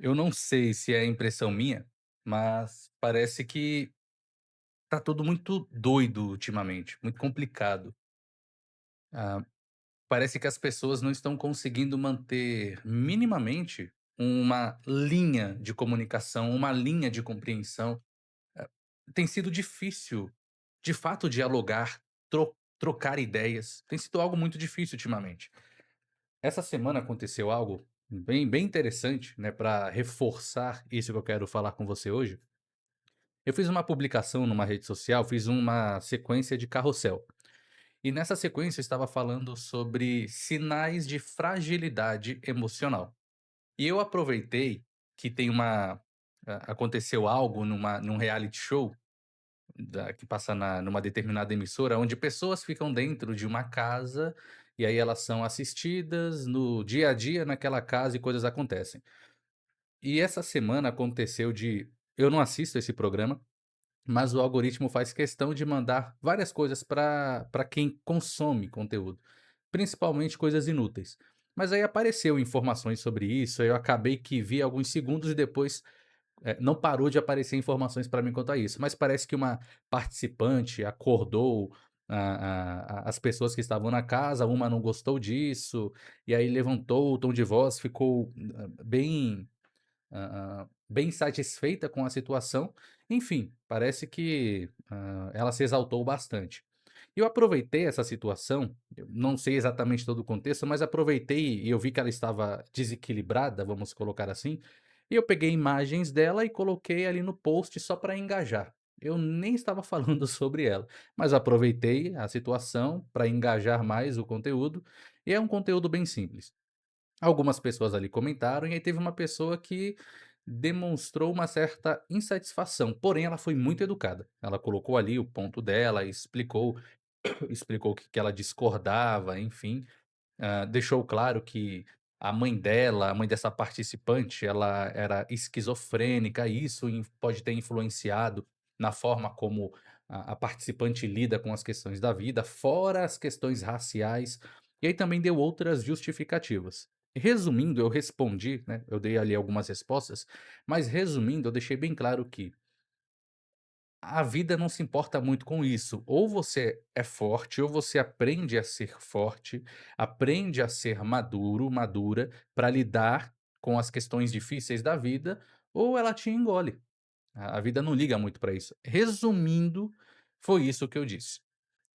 Eu não sei se é impressão minha, mas parece que tá tudo muito doido ultimamente, muito complicado. Ah, Parece que as pessoas não estão conseguindo manter minimamente uma linha de comunicação, uma linha de compreensão. Tem sido difícil, de fato, dialogar, trocar ideias. Tem sido algo muito difícil ultimamente. Essa semana aconteceu algo bem interessante, né, para reforçar isso que eu quero falar com você hoje. Eu fiz uma publicação numa rede social, fiz uma sequência de carrossel. E nessa sequência eu estava falando sobre sinais de fragilidade emocional. E eu aproveitei que tem aconteceu algo num reality show que passa numa determinada emissora, onde pessoas ficam dentro de uma casa e aí elas são assistidas no dia a dia naquela casa e coisas acontecem. E essa semana aconteceu eu não assisto esse programa, mas o algoritmo faz questão de mandar várias coisas para quem consome conteúdo, principalmente coisas inúteis. Mas aí apareceu informações sobre isso, aí eu acabei que vi alguns segundos e depois, não parou de aparecer informações para mim quanto a isso, mas parece que uma participante acordou as pessoas que estavam na casa, uma não gostou disso, e aí levantou o tom de voz, ficou, bem satisfeita com a situação. Enfim, parece que, ela se exaltou bastante. E eu aproveitei essa situação, eu não sei exatamente todo o contexto, mas aproveitei e eu vi que ela estava desequilibrada, vamos colocar assim, e eu peguei imagens dela e coloquei ali no post só para engajar. Eu nem estava falando sobre ela, mas aproveitei a situação para engajar mais o conteúdo, e é um conteúdo bem simples. Algumas pessoas ali comentaram, e aí teve uma pessoa que demonstrou uma certa insatisfação, porém ela foi muito educada. Ela colocou ali o ponto dela, explicou o que ela discordava, enfim. Deixou claro que a mãe dessa participante, ela era esquizofrênica, e isso pode ter influenciado na forma como a participante lida com as questões da vida, fora as questões raciais, e aí também deu outras justificativas. Resumindo, eu respondi, né, eu dei ali algumas respostas, mas resumindo, eu deixei bem claro que a vida não se importa muito com isso. Ou você é forte, ou você aprende a ser forte, aprende a ser maduro, madura, para lidar com as questões difíceis da vida, ou ela te engole. A vida não liga muito para isso. Resumindo, foi isso que eu disse.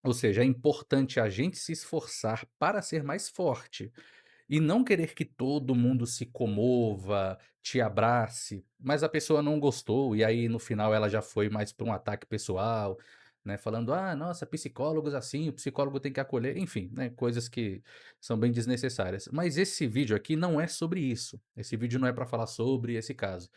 Ou seja, é importante a gente se esforçar para ser mais forte, e não querer que todo mundo se comova, te abrace, mas a pessoa não gostou, e aí no final ela já foi mais para um ataque pessoal, né, falando: "Ah, nossa, psicólogos assim, o psicólogo tem que acolher", enfim, né, coisas que são bem desnecessárias. Mas esse vídeo aqui não é sobre isso, esse vídeo não é para falar sobre esse caso,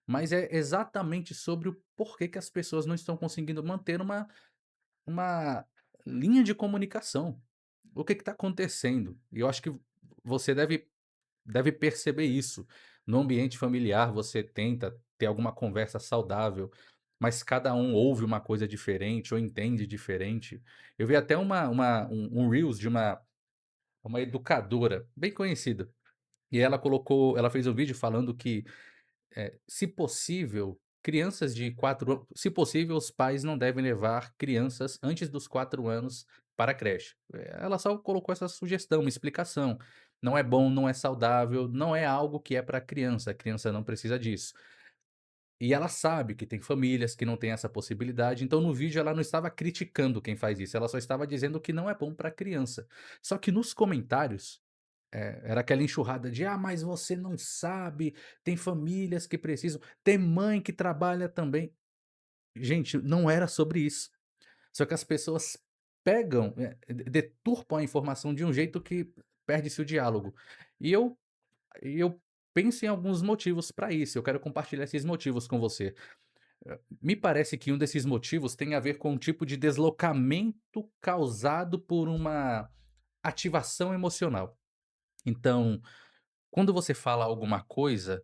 mas é exatamente sobre o porquê que as pessoas não estão conseguindo manter uma linha de comunicação. O que está acontecendo? E eu acho que você deve perceber isso. No ambiente familiar, você tenta ter alguma conversa saudável, mas cada um ouve uma coisa diferente ou entende diferente. Eu vi até um reels de uma educadora bem conhecida, e ela fez um vídeo falando que, se possível, crianças de 4 an se possível, os pais não devem levar crianças antes dos 4 anos para a creche. Ela só colocou essa sugestão, uma explicação. Não é bom, não é saudável, não é algo que é para criança, a criança não precisa disso. E ela sabe que tem famílias que não têm essa possibilidade, então no vídeo ela não estava criticando quem faz isso, ela só estava dizendo que não é bom para criança. Só que nos comentários, era aquela enxurrada de: "Ah, mas você não sabe, tem famílias que precisam, tem mãe que trabalha também". Gente, não era sobre isso. Só que as pessoas pegam, deturpam a informação de um jeito que perde-se o diálogo. E eu penso em alguns motivos para isso, eu quero compartilhar esses motivos com você. Me parece que um desses motivos tem a ver com um tipo de deslocamento causado por uma ativação emocional. Então, quando você fala alguma coisa,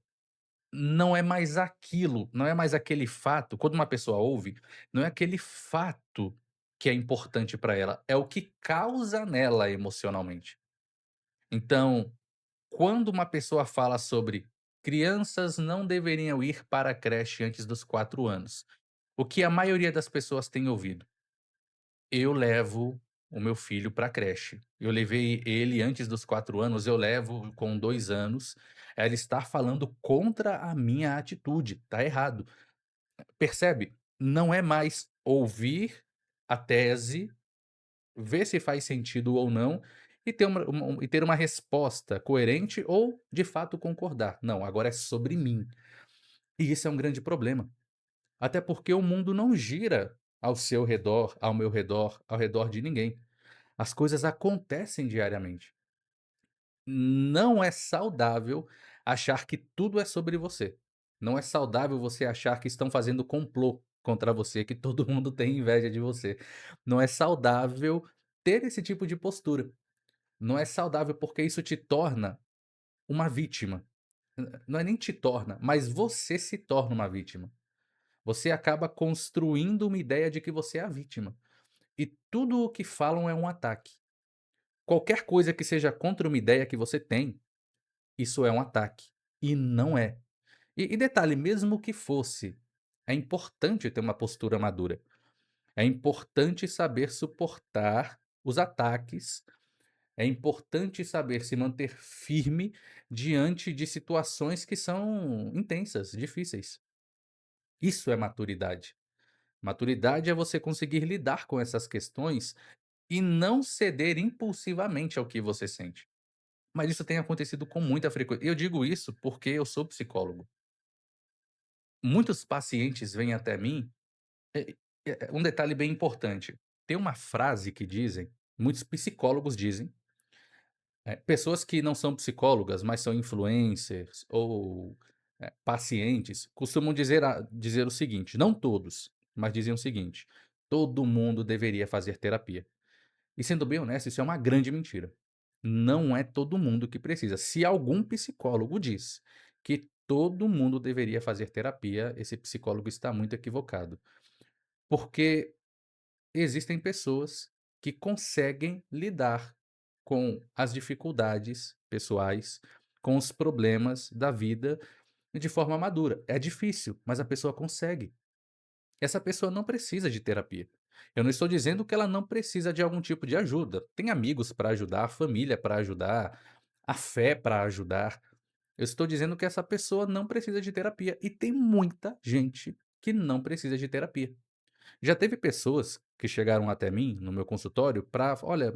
não é mais aquilo, não é mais aquele fato, quando uma pessoa ouve, não é aquele fato que é importante para ela, é o que causa nela emocionalmente. Então, quando uma pessoa fala sobre Crianças não deveriam ir para a creche antes dos 4 anos. O que a maioria das pessoas tem ouvido? Eu levo o meu filho para a creche. Eu levei ele antes dos 4 anos, eu levo com 2 anos. Ela está falando contra a minha atitude, tá errado. Percebe? Não é mais ouvir a tese, ver se faz sentido ou não, e ter uma resposta coerente ou, de fato, concordar. Não, agora é sobre mim. E isso é um grande problema. Até porque o mundo não gira ao seu redor, ao meu redor, ao redor de ninguém. As coisas acontecem diariamente. Não é saudável achar que tudo é sobre você. Não é saudável você achar que estão fazendo complô contra você, que todo mundo tem inveja de você. Não é saudável ter esse tipo de postura. Não é saudável porque isso te torna uma vítima. Não é nem te torna, mas você se torna uma vítima. Você acaba construindo uma ideia de que você é a vítima. E tudo o que falam é um ataque. Qualquer coisa que seja contra uma ideia que você tem, isso é um ataque. E não é. E detalhe, mesmo que fosse, é importante ter uma postura madura. É importante saber suportar os ataques. É importante saber se manter firme diante de situações que são intensas, difíceis. Isso é maturidade. Maturidade é você conseguir lidar com essas questões e não ceder impulsivamente ao que você sente. Mas isso tem acontecido com muita frequência. Eu digo isso porque eu sou psicólogo. Muitos pacientes vêm até mim. eh, um detalhe bem importante: tem uma frase que dizem, muitos psicólogos dizem, pessoas que não são psicólogas, mas são influencers ou pacientes, costumam dizer o seguinte, não todos, mas dizem o seguinte: todo mundo deveria fazer terapia. E sendo bem honesto, isso é uma grande mentira. Não é todo mundo que precisa. Se algum psicólogo diz que todo mundo deveria fazer terapia, esse psicólogo está muito equivocado. Porque existem pessoas que conseguem lidar com as dificuldades pessoais, com os problemas da vida de forma madura. É difícil, mas a pessoa consegue. Essa pessoa não precisa de terapia. Eu não estou dizendo que ela não precisa de algum tipo de ajuda. Tem amigos para ajudar, a família para ajudar, a fé para ajudar. Eu estou dizendo que essa pessoa não precisa de terapia. E tem muita gente que não precisa de terapia. Já teve pessoas que chegaram até mim, no meu consultório, para, olha,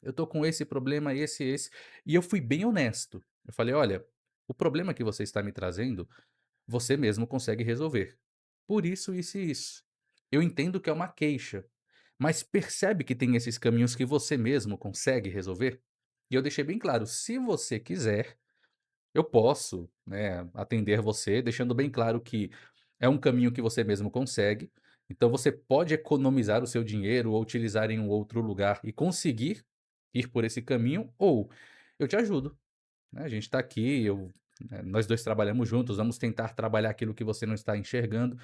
eu tô com esse problema, esse, e eu fui bem honesto. Eu falei, olha, o problema que você está me trazendo você mesmo consegue resolver. Por isso e isso. Eu entendo que é uma queixa, mas percebe que tem esses caminhos que você mesmo consegue resolver? E eu deixei bem claro, se você quiser, eu posso, né, atender você, deixando bem claro que é um caminho que você mesmo consegue, então você pode economizar o seu dinheiro ou utilizar em um outro lugar e conseguir ir por esse caminho, ou eu te ajudo. Né, a gente está aqui, nós 2 trabalhamos juntos, vamos tentar trabalhar aquilo que você não está enxergando,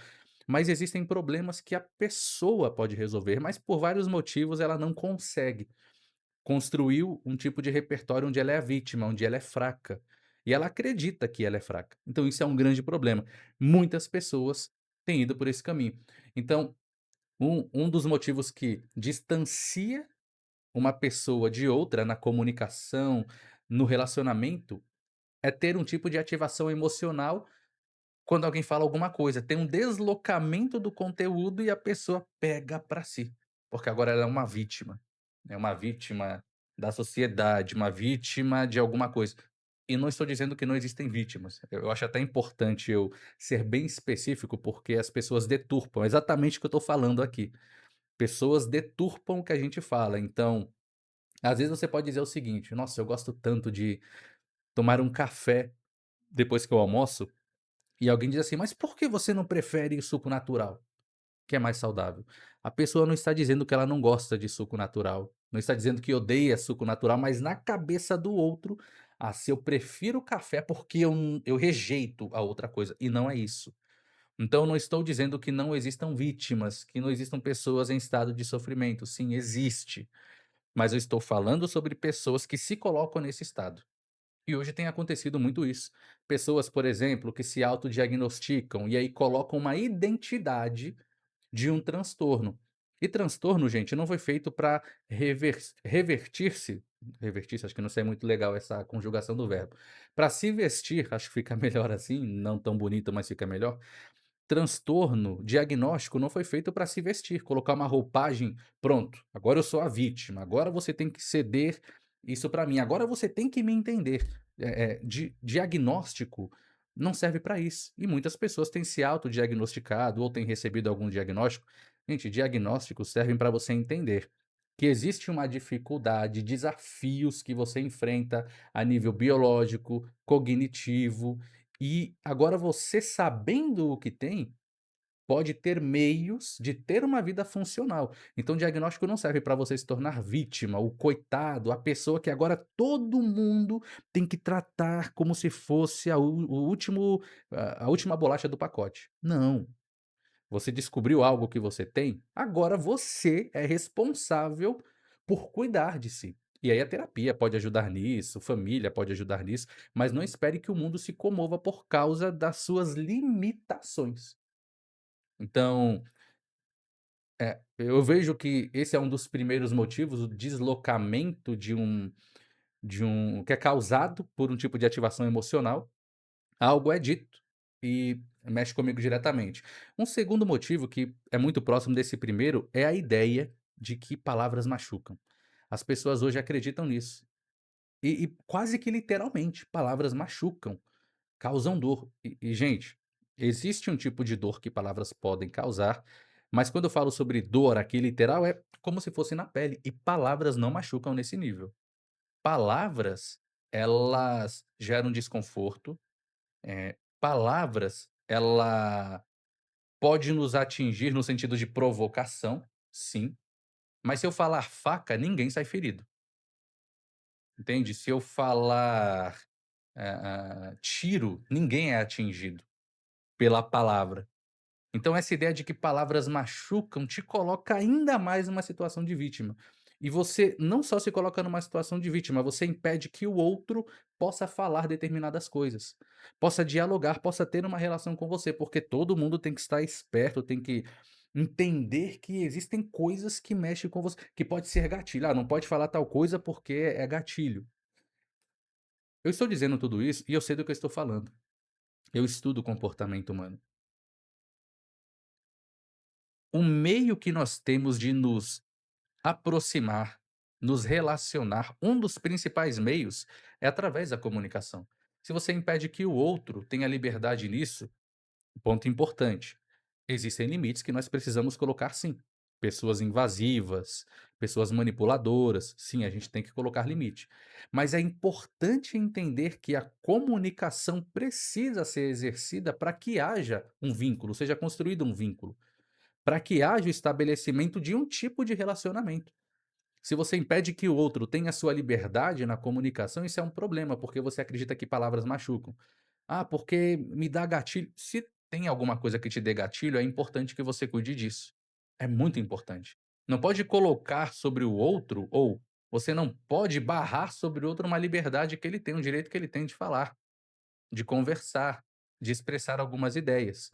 mas existem problemas que a pessoa pode resolver, mas por vários motivos ela não consegue. Construiu um tipo de repertório onde ela é a vítima, onde ela é fraca, e ela acredita que ela é fraca. Então isso é um grande problema. Muitas pessoas têm ido por esse caminho. Então, um dos motivos que distancia uma pessoa de outra na comunicação, no relacionamento, é ter um tipo de ativação emocional quando alguém fala alguma coisa, tem um deslocamento do conteúdo e a pessoa pega pra si, porque agora ela é uma vítima da sociedade, uma vítima de alguma coisa. E não estou dizendo que não existem vítimas, eu acho até importante eu ser bem específico, porque as pessoas deturpam, é exatamente o que eu estou falando aqui. Pessoas deturpam o que a gente fala, então, às vezes você pode dizer o seguinte: "Nossa, eu gosto tanto de tomar um café depois que eu almoço", e alguém diz assim: "Mas por que você não prefere suco natural, que é mais saudável?". A pessoa não está dizendo que ela não gosta de suco natural, não está dizendo que odeia suco natural, mas na cabeça do outro, "ah, se eu prefiro café porque eu rejeito a outra coisa", e não é isso. Então eu não estou dizendo que não existam vítimas, que não existam pessoas em estado de sofrimento, sim, existe, mas eu estou falando sobre pessoas que se colocam nesse estado. E hoje tem acontecido muito isso. Pessoas, por exemplo, que se autodiagnosticam e aí colocam uma identidade de um transtorno. E transtorno, gente, não foi feito para revertir-se, acho que não sei muito legal essa conjugação do verbo. Para se vestir, acho que fica melhor assim, não tão bonito, mas fica melhor. Transtorno diagnóstico não foi feito para se vestir, colocar uma roupagem, pronto, agora eu sou a vítima, agora você tem que ceder isso para mim, agora você tem que me entender. Diagnóstico não serve para isso, e muitas pessoas têm se autodiagnosticado ou têm recebido algum diagnóstico. Gente, diagnósticos servem para você entender que existe uma dificuldade, desafios que você enfrenta a nível biológico, cognitivo, e agora você sabendo o que tem, pode ter meios de ter uma vida funcional. Então diagnóstico não serve para você se tornar vítima, o coitado, a pessoa que agora todo mundo tem que tratar como se fosse a última bolacha do pacote. Não. Você descobriu algo que você tem, agora você é responsável por cuidar de si. E aí a terapia pode ajudar nisso, família pode ajudar nisso, mas não espere que o mundo se comova por causa das suas limitações. Então, eu vejo que esse é um dos primeiros motivos, o deslocamento de um que é causado por um tipo de ativação emocional. Algo é dito e mexe comigo diretamente. Um segundo motivo que é muito próximo desse primeiro é a ideia de que palavras machucam. As pessoas hoje acreditam nisso. E quase que literalmente, palavras machucam, causam dor. Gente, existe um tipo de dor que palavras podem causar, mas quando eu falo sobre dor aqui literal, é como se fosse na pele, e palavras não machucam nesse nível. Palavras, elas geram desconforto, palavras, ela pode nos atingir no sentido de provocação, sim, mas se eu falar faca, ninguém sai ferido, entende? Se eu falar, tiro, ninguém é atingido pela palavra. Então essa ideia de que palavras machucam te coloca ainda mais numa situação de vítima. E você não só se coloca numa situação de vítima, você impede que o outro possa falar determinadas coisas, possa dialogar, possa ter uma relação com você, porque todo mundo tem que estar esperto, tem que entender que existem coisas que mexem com você, que pode ser gatilho. Ah, não pode falar tal coisa porque é gatilho. Eu estou dizendo tudo isso e eu sei do que eu estou falando. Eu estudo o comportamento humano. O meio que nós temos de nos aproximar, nos relacionar, um dos principais meios é através da comunicação. Se você impede que o outro tenha liberdade nisso, ponto importante, existem limites que nós precisamos colocar sim. Pessoas invasivas, pessoas manipuladoras, sim, a gente tem que colocar limite. Mas é importante entender que a comunicação precisa ser exercida para que haja um vínculo, seja construído um vínculo, para que haja o estabelecimento de um tipo de relacionamento. Se você impede que o outro tenha sua liberdade na comunicação, isso é um problema, porque você acredita que palavras machucam. Ah, porque me dá gatilho. Se tem alguma coisa que te dê gatilho, é importante que você cuide disso. É muito importante. Não pode colocar sobre o outro, ou você não pode barrar sobre o outro uma liberdade que ele tem, um direito que ele tem de falar, de conversar, de expressar algumas ideias.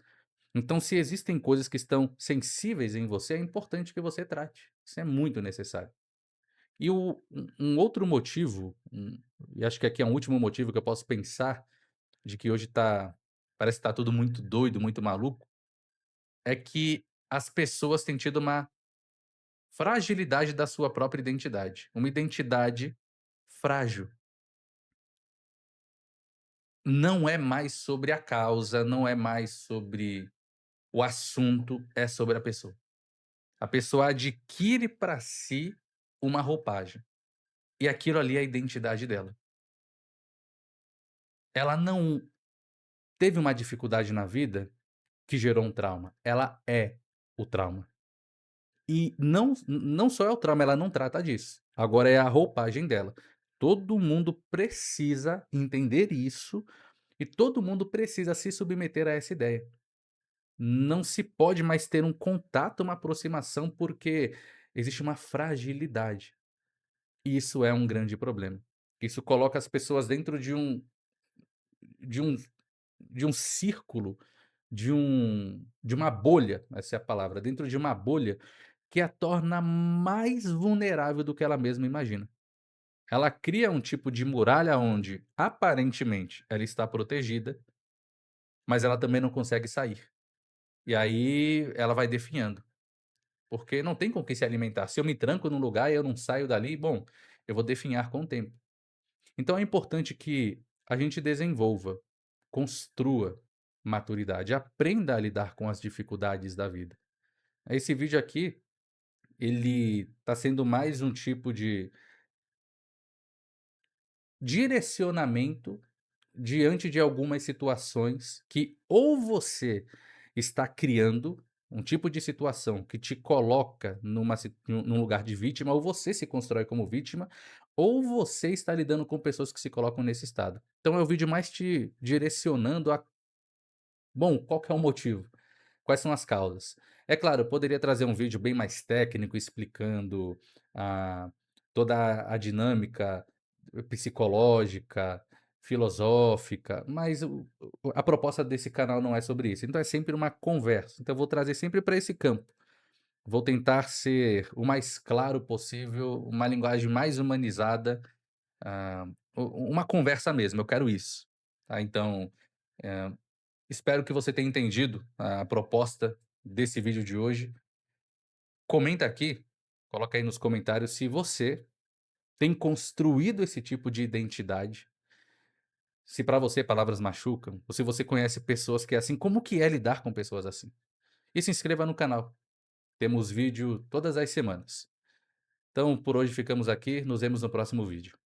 Então, se existem coisas que estão sensíveis em você, é importante que você trate. Isso é muito necessário. E um outro motivo, e acho que aqui é um último motivo que eu posso pensar, de que hoje parece que tá tudo muito doido, muito maluco, é que as pessoas têm tido uma fragilidade da sua própria identidade, uma identidade frágil. Não é mais sobre a causa, não é mais sobre o assunto, é sobre a pessoa. A pessoa adquire para si uma roupagem, e aquilo ali é a identidade dela. Ela não teve uma dificuldade na vida que gerou um trauma, ela é o trauma. E não só é o trauma, ela não trata disso, agora é a roupagem dela. Todo mundo precisa entender isso e todo mundo precisa se submeter a essa ideia. Não se pode mais ter um contato, uma aproximação, porque existe uma fragilidade, e isso é um grande problema. Isso coloca as pessoas dentro de um de um círculo, de uma bolha, essa é a palavra, dentro de uma bolha que a torna mais vulnerável do que ela mesma imagina. Ela cria um tipo de muralha onde, aparentemente, ela está protegida, mas ela também não consegue sair. E aí ela vai definhando, porque não tem com o que se alimentar. Se eu me tranco num lugar e eu não saio dali, bom, eu vou definhar com o tempo. Então é importante que a gente desenvolva, construa maturidade, aprenda a lidar com as dificuldades da vida. Esse vídeo aqui, ele está sendo mais um tipo de direcionamento diante de algumas situações que ou você está criando um tipo de situação que te coloca num lugar de vítima, ou você se constrói como vítima, ou você está lidando com pessoas que se colocam nesse estado. Então é o vídeo mais te direcionando a bom, qual que é o motivo? Quais são as causas? É claro, eu poderia trazer um vídeo bem mais técnico explicando, ah, toda a dinâmica psicológica, filosófica, mas a proposta desse canal não é sobre isso, então é sempre uma conversa, então eu vou trazer sempre para esse campo. Vou tentar ser o mais claro possível, uma linguagem mais humanizada, ah, uma conversa mesmo, eu quero isso, tá, então, eh espero que você tenha entendido a proposta desse vídeo de hoje. Comenta aqui, coloca aí nos comentários se você tem construído esse tipo de identidade, se para você palavras machucam, ou se você conhece pessoas que é assim, como que é lidar com pessoas assim? E se inscreva no canal, temos vídeo todas as semanas. Então por hoje ficamos aqui, nos vemos no próximo vídeo.